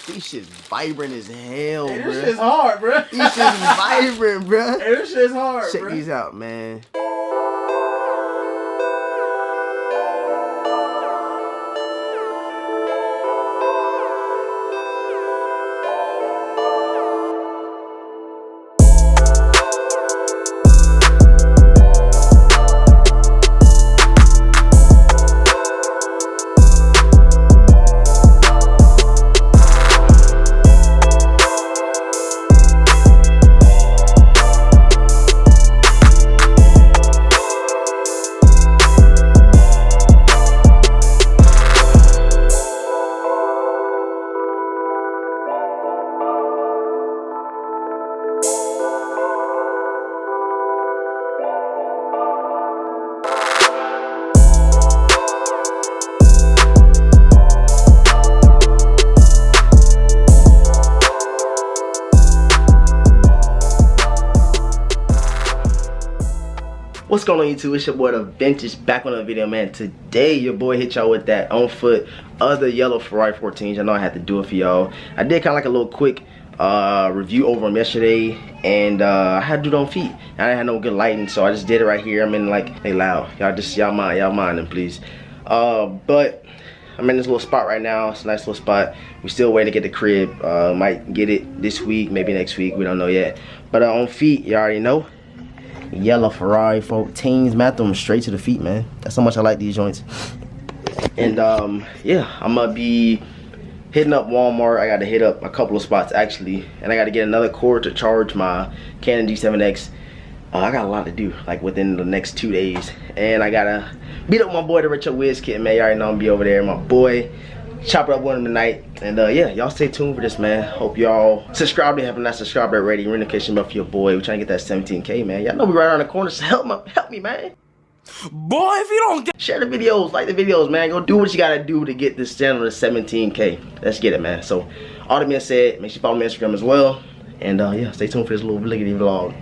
These shit's vibrant as hell, Hey, bro. this shit's hard, bro. These shit's vibrant, bro. Hey, this shit's hard, Check bro. these out, man. What's going on YouTube? It's your boy The Vintage back on a video, man. Today your boy hit y'all with that on foot other yellow Ferrari 14s. I know I had to do it for y'all. I did kind of like a little quick review over them yesterday, and I had to do it on feet. I didn't have no good lighting, so I just did it right here. I'm in like, they loud. Y'all mind them, please. But I'm in this little spot right now. It's a nice little spot. We still waiting to get the crib. Might get it this week, maybe next week. We don't know yet. But on feet, you already know. Yellow Ferrari 14s, man. I threw them straight to the feet, man. That's how much I like these joints. And yeah, I'm gonna be hitting up Walmart. I gotta hit up a couple of spots actually, and I gotta get another cord to charge my Canon G7X. I got a lot to do, like within the next 2 days, and I gotta beat up my boy DaRetroWizKid, man. You already know I'm gonna be over there, my boy. Chop it up with him tonight, and yeah, y'all stay tuned for this, man. Hope y'all subscribe if you haven't not subscribed already. Ring notification bell for your boy. We're trying to get that 17K, man. Y'all know we right around the corner, so help me, man. Boy, if you don't get... Share the videos, like the videos, man. Go do what you gotta do to get this channel to 17K. Let's get it, man. So, all that being said, make sure you follow me on Instagram as well. And yeah, stay tuned for this little lickety vlog.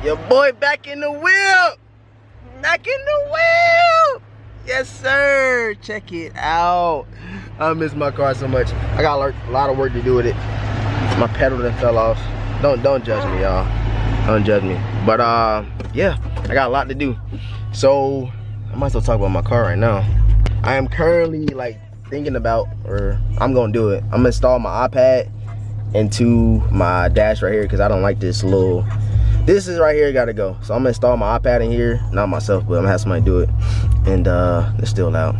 Your boy back in the wheel. Back in the wheel. Yes, sir. Check it out. I miss my car so much. I got a lot of work to do with it. My pedal done fell off. Don't judge me, y'all. Don't judge me. But yeah, I got a lot to do. So I might as well talk about my car right now. I am currently like thinking about, or I'm gonna do it. I'm gonna install my iPad into my dash right here because I don't like this little. This is right here, gotta go. So I'm gonna install my iPad in here, not myself, but I'm gonna have somebody do it. And it's still loud.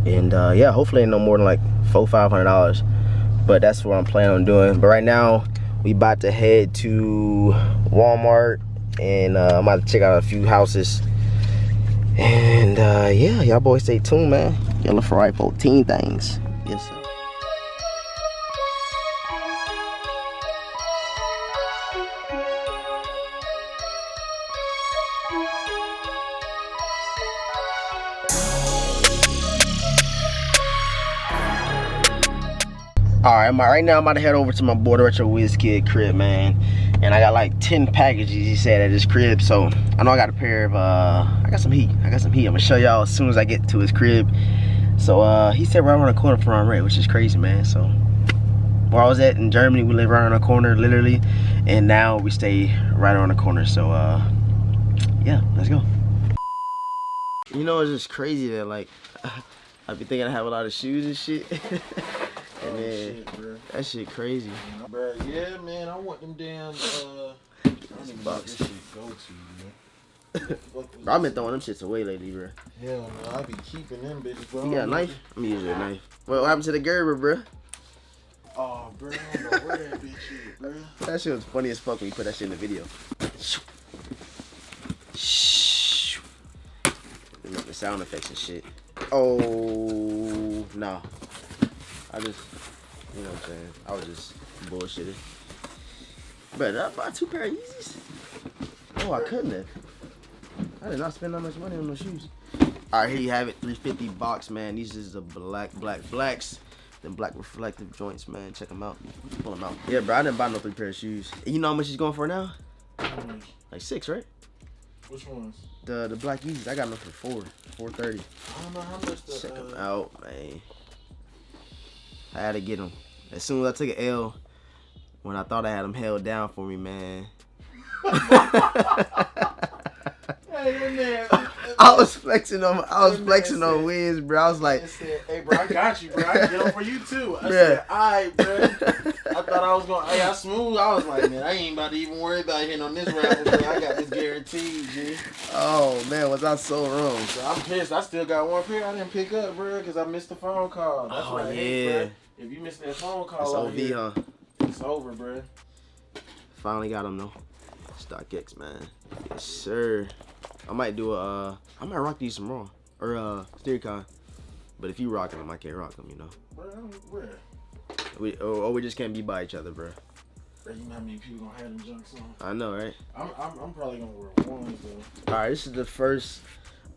And yeah, hopefully ain't no more than like $400-500. But that's what I'm planning on doing. But right now, we about to head to Walmart, and I'm about to check out a few houses. And yeah, y'all boys stay tuned, man. Yellow Ferrari 14 things. Yes, sir. Alright, right now I'm about to head over to my boy DaRetroWizKid crib, man. And I got like 10 packages, he said, at his crib. So I know I got a pair of I got some heat. I'm gonna show y'all as soon as I get to his crib. So he said right around the corner from Red, which is crazy, man. So where I was at in Germany, we live right around the corner, literally. And now we stay right around the corner. So yeah, let's go. You know, it's just crazy that like I be thinking I have a lot of shoes and shit. And then, shit, bro. That shit crazy. Bro, yeah, man, I want them damn, bucks. This shit go to, man. Bro, I've been throwing them shits away lately, bro. Hell no, I be keeping them bitches, bro. You got a knife? I'm using a knife. What happened to the Gerber, bro? Oh, bro, I don't know where that bitch is, bro. That shit was funny as fuck when you put that shit in the video. Shh. They make the sound effects and shit. Oh, no. I just, you know what I'm saying? I was just bullshitting. But did I buy 2 pair of Yeezys? Oh, I couldn't have. I did not spend that much money on those shoes. Alright, here you have it. $350 box, man. These is the blacks. Them black reflective joints, man. Check them out. Pull them out. Yeah, bro. I didn't buy no 3 pair of shoes. You know how much he's going for now? Like 6, right? Which ones? The black Yeezys. I got them for $4.30. I don't know how much the. Check them out, man. I had to get them. As soon as I took an L, when I thought I had them held down for me, man. Hey, man. I was flexing on Wiz, bro. I was like, "Hey, bro, I got you, bro. I get them for you too." I said, "Alright, bro." I thought I was going. Hey, I smooth. I was like, "Man, I ain't about to even worry about hitting on this raffle, bro. I got this guaranteed, G." Oh man, was I so wrong? So I'm pissed. I still got 1 pair I didn't pick up, bro, because I missed the phone call. That's what I hate, bro. If you miss that phone call, it's OV, here, huh? It's over, bro. Finally got them though. StockX, man. Yes, sir. I might do I might rock these some more. Or StereoCon. But if you rocking them, I can't rock them, you know. Bro, where? We just can't be by each other, bro. Bro, you know how many people gonna have them junks on? I know, right? I'm probably gonna wear ones though. Alright, this is the first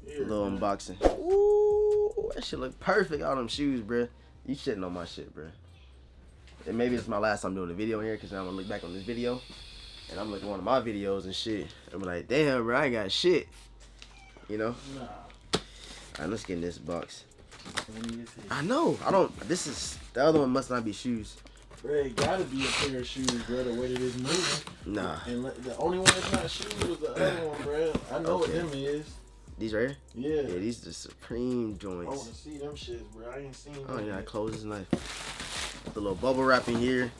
little unboxing. Ooh, that shit look perfect. All them shoes, bro. You shitting on my shit, bro. And maybe it's my last time doing a video here, because I'm gonna look back on this video. And I'm looking at one of my videos and shit. I'm like, damn, bro, I ain't got shit. You know? Nah. Alright, let's get in this box. I know. This is, the other one must not be shoes. Bro, it gotta be a pair of shoes, bro, the way that it's moving. Nah. And the only one that's not shoes was the other one, bro. I know what them is. These right here? Yeah. Yeah, these are the Supreme joints. I wanna see them shits, bro. I ain't seen them. Oh, yeah, I close this knife. The little bubble wrap in here.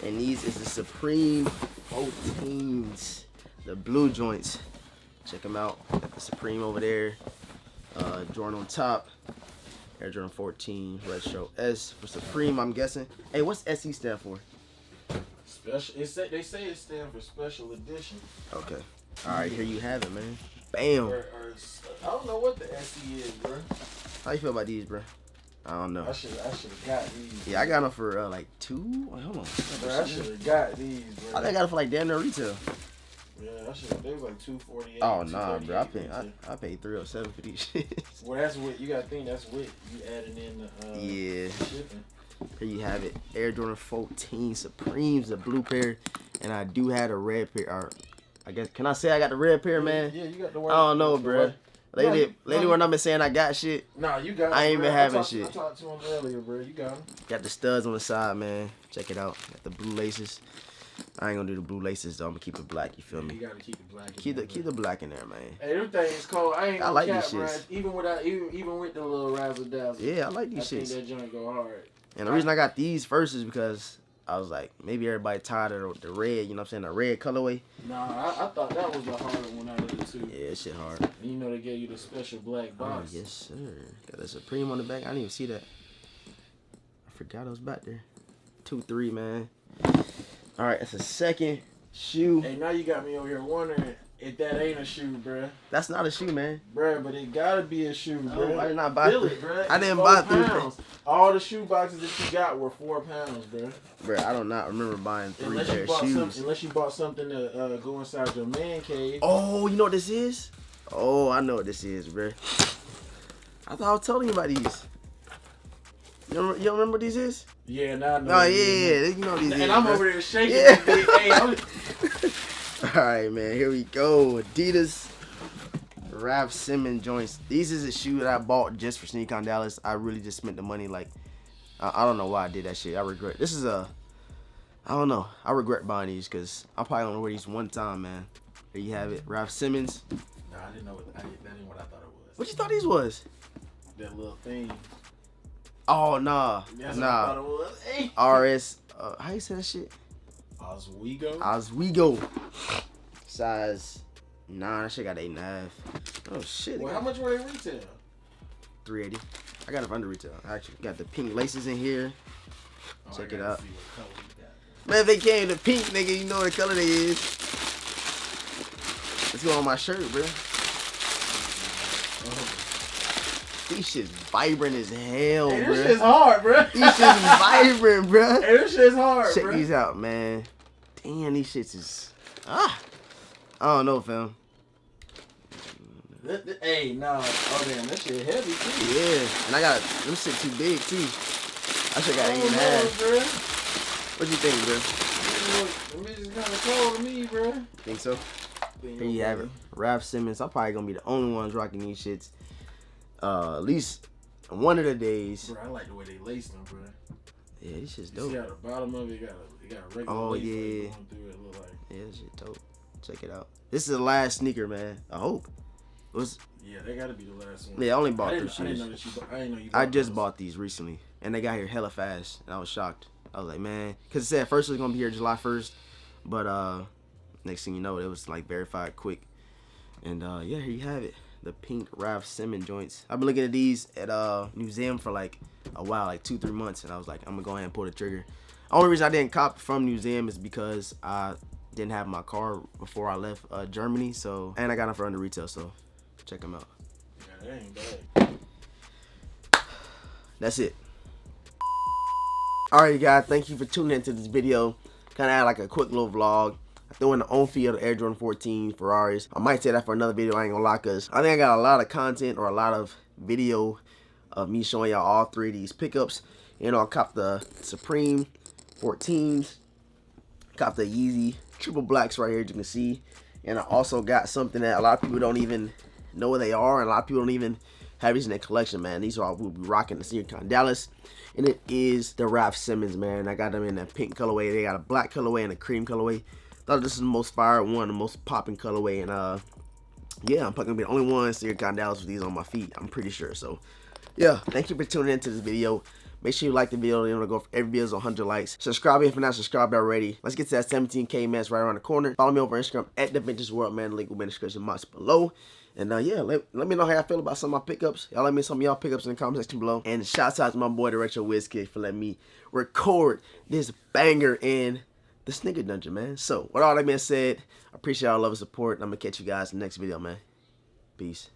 And these is the Supreme 14s. The blue joints. Check them out. Got the Supreme over there. Jordan on top. Air Jordan 14 Retro S for Supreme, I'm guessing. Hey, what's SE stand for? Special. They say it stands for Special Edition. Okay. All right, here you have it, man. Bam. I don't know what the SE is, bro. How you feel about these, bro? I don't know. I should have got these. Yeah, I got them for like 2. Wait, hold on. Bro, I should have got these, bro. I think I got them for like damn near retail. Yeah, they was like $248. Oh nah, bro. I paid $307 for these shits. Well, that's what you gotta think. That's what you adding in the shipping. Here you have it. Air Jordan 14 Supremes, the blue pair, and I do have a red pair. Or I guess, can I say I got the red pair, man? Yeah, you got the white. I don't know, bro. Lately when I've been saying I got shit. Nah, you got. I ain't been having shit. I talked to him earlier, bro. You got them. Got the studs on the side, man. Check it out. Got the blue laces. I ain't gonna do the blue laces though. I'm gonna keep it black. You feel me? You gotta keep the black. Keep the black in there, man. Hey, them things cold. I ain't. I like these shits. Bro. Even with the little razzle dazzle. Yeah, I like these shits. I think that joint go hard. And the reason I got these first is because I was like, maybe everybody tired of the red. You know what I'm saying? The red colorway. Nah, I thought that was the harder one out of the two. Yeah, that shit hard. And you know they gave you the special black box. Oh, yes, sir. Got a Supreme on the back. I didn't even see that. I forgot it was back there. 2-3, man. All right, that's a second shoe. Hey, now you got me over here wondering if that ain't a shoe, bruh. That's not a shoe, man. Bruh, but it gotta be a shoe, bruh. I did not buy Feel it, bruh. I didn't buy 3 pounds. All the shoe boxes that you got were 4 pounds, bruh. Bruh, I do not remember buying 3 pair of shoes. Unless you bought something to go inside your man cave. Oh, you know what this is? Oh, I know what this is, bruh. I thought I was telling you about these. You don't remember what these is? Yeah, now I know. Oh, yeah, you know what these is. And I'm over there shaking. Yeah. Hey, Alright, man, here we go. Adidas Raf Simons joints. These is a shoe that I bought just for SneakerCon Dallas. I really just spent the money. Like, I don't know why I did that shit. I regret. This is I don't know. I regret buying these because I probably only wear these one time, man. There you have it. Raf Simons. Nah, I didn't know. That ain't what I thought it was. What you thought these was? That little thing. Oh, nah. That's nah. What I thought it was. Hey. RS. How you say that shit? Oswego. Size 9. That shit got 8.5. Oh shit. Well, how much were they retail? $380. I got it for under retail. I actually got the pink laces in here. Check it out. Man, if they came to pink, nigga, you know what color they is. Let's go on my shirt, bro. These shit's vibrant as hell, hey, bro. This shit's hard, bro. These shit's vibrant, bro. Hey, this shit's hard, Check bro. these out, man. Damn, these shits is... I don't know, fam. Hey, nah. Oh, damn, that shit heavy, too. Yeah, and I got... Them shit too big, too. I should got 8.5. Bro. What you think, bro? Them bitches kind of cold to me, bro. Think so? Here you have it. Raf Simons. I'm probably gonna be the only ones rocking these shits. At least one of the days. Bro, I like the way they laced them, bro. Yeah, this shit's dope. See how the bottom of it got a regular lace going through it. Look like. Yeah, this shit dope. Check it out. This is the last sneaker, man. I hope. Yeah, they gotta be the last one. Yeah, I only bought 3 shoes. I didn't know I didn't know you. I just bought these recently, and they got here hella fast, and I was shocked. I was like, man, because it said first it was gonna be here July 1st, but next thing you know, it was like verified quick. And yeah, here you have it, the pink Raf Simons joints. I've been looking at these at museum for like a while, like 2-3 months, and I was like, I'm gonna go ahead and pull the trigger. Only reason I didn't cop from museum is because I didn't have my car before I left Germany, so, and I got them for under retail, so check them out. Yeah, that ain't bad. That's it. Alright, guys, thank you for tuning into this video. Kind of had like a quick little vlog. I threw in the on-field Air Jordan 14 Ferraris. I might say that for another video, I ain't gonna lie, cause I think I got a lot of content or a lot of video of me showing y'all all 3 of these pickups. You know, I copped the Supreme 14s, copped the YEEZY triple blacks right here, as you can see. And I also got something that a lot of people don't even know what they are, and a lot of people don't even have these in their collection, man. These are all we'll be rocking the Sneaker Con Dallas. And it is the Raf Simons, man. I got them in that pink colorway. They got a black colorway and a cream colorway. Thought this is the most fire one, the most popping colorway. And yeah, I'm probably gonna be the only one Sneaker Con Dallas with these on my feet, I'm pretty sure. So yeah, thank you for tuning into this video. Make sure you like the video. You want to go for every video is 100 likes. Subscribe if you're not subscribed already. Let's get to that 17K, man. It's right around the corner. Follow me over Instagram at The Vintage World, man. The link will be in the description box below. And yeah, let me know how I feel about some of my pickups. Y'all let me know some of y'all pickups in the comment section below. And shout out to my boy DaRetroWizKid for letting me record this banger in the Sneaker Dungeon, man. So with all that being said, I appreciate all love and support. I'm gonna catch you guys in the next video, man. Peace.